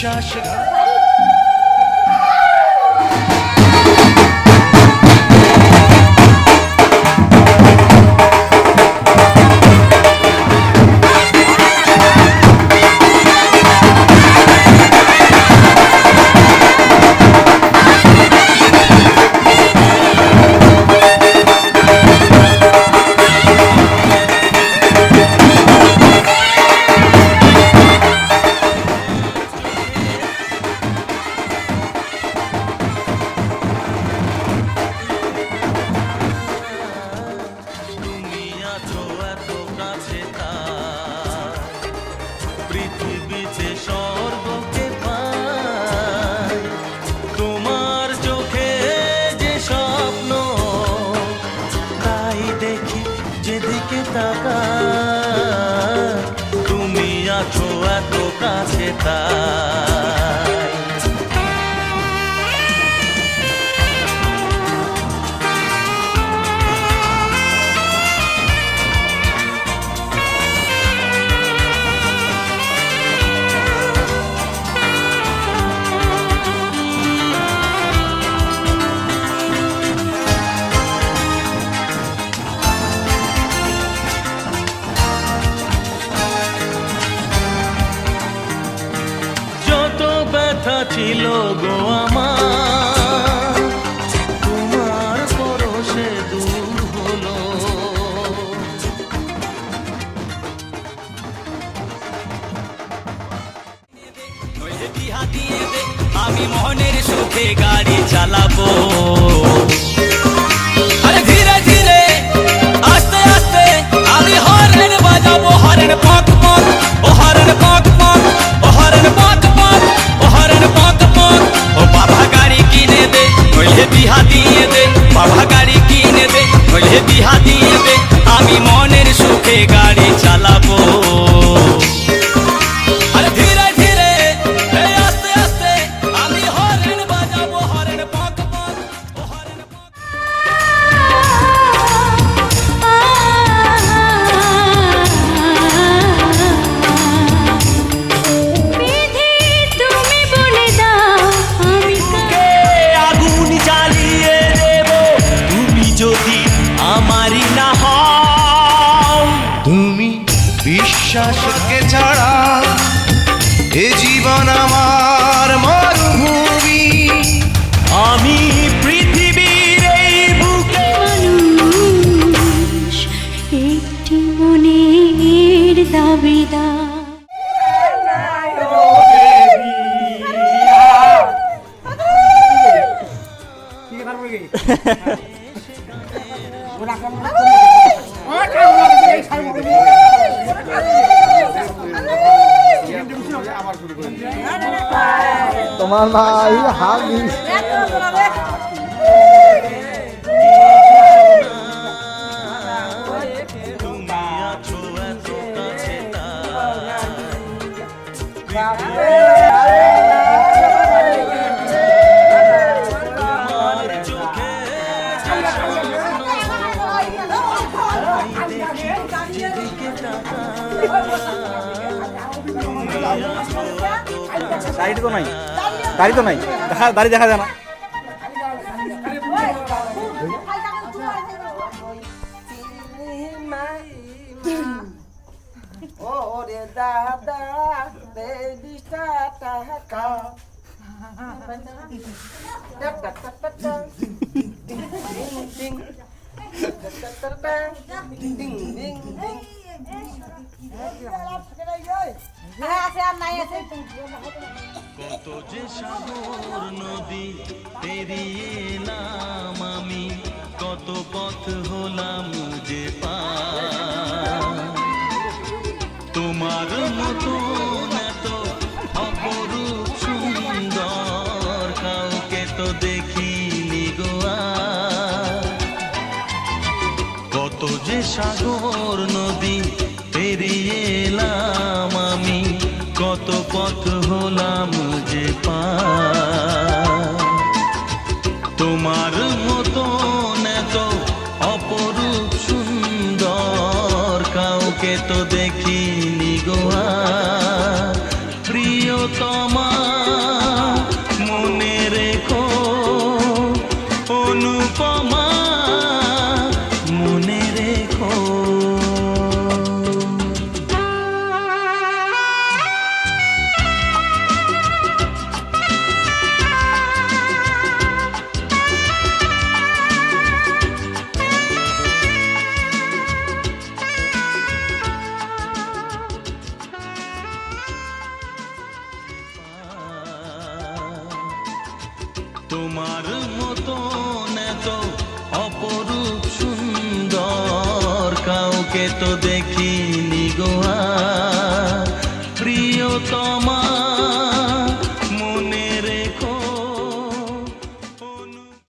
বিশ্বাস তুমি আছো এত কাছে তাই ছিল গো আমার তোমার পরশে দূর হলো আমি মনের সুখে গাড়ি চালাবো আরে ধীরে ধীরে আস্তে আস্তে আমি হর্ন বাজাবো হর্ন পক পক ও হর্ন পক পক ও হর্ন পক পক ও বাবা গাড়ি কিনে দে নইলে বিহা দিয়ে দে বাবা গাড়ি কিনে দে নইলে বিহা দিয়ে দে আমি মনের সুখে গাড়ি চালাবো আরে ধীরে ধীরে আস্তে আস্তে আমি হর্ন বাজাবো হর্ন পক পক ও হর্ন পক আমারি না হও তুমি বিশ্বাসকে ছাড়া এ জীবন আমার মরুভূমি আমি পৃথিবীর এই বুকে মানুষ একটি মনের দাবিদার তোমার ভাই হাগি দাড়ি তো নাই দাড়ি দেখা যায় না ওরে দাদা বেদিটা টাকা কত যে সাগর নদী পেরিয়ে এলাম আমি কত পথ হলাম যে পার তোমার মতো এত অপরূপ সুন্দর কাউকে তো দেখিনি গো আর কত যে সাগর নদী পেরিয়ে এলাম আমি কত পথ হলাম যে পার তোমার মতো এত অপরূপ সুন্দর কাউকে তো দেখিনি গো আর প্রিয়তমা তো দেখি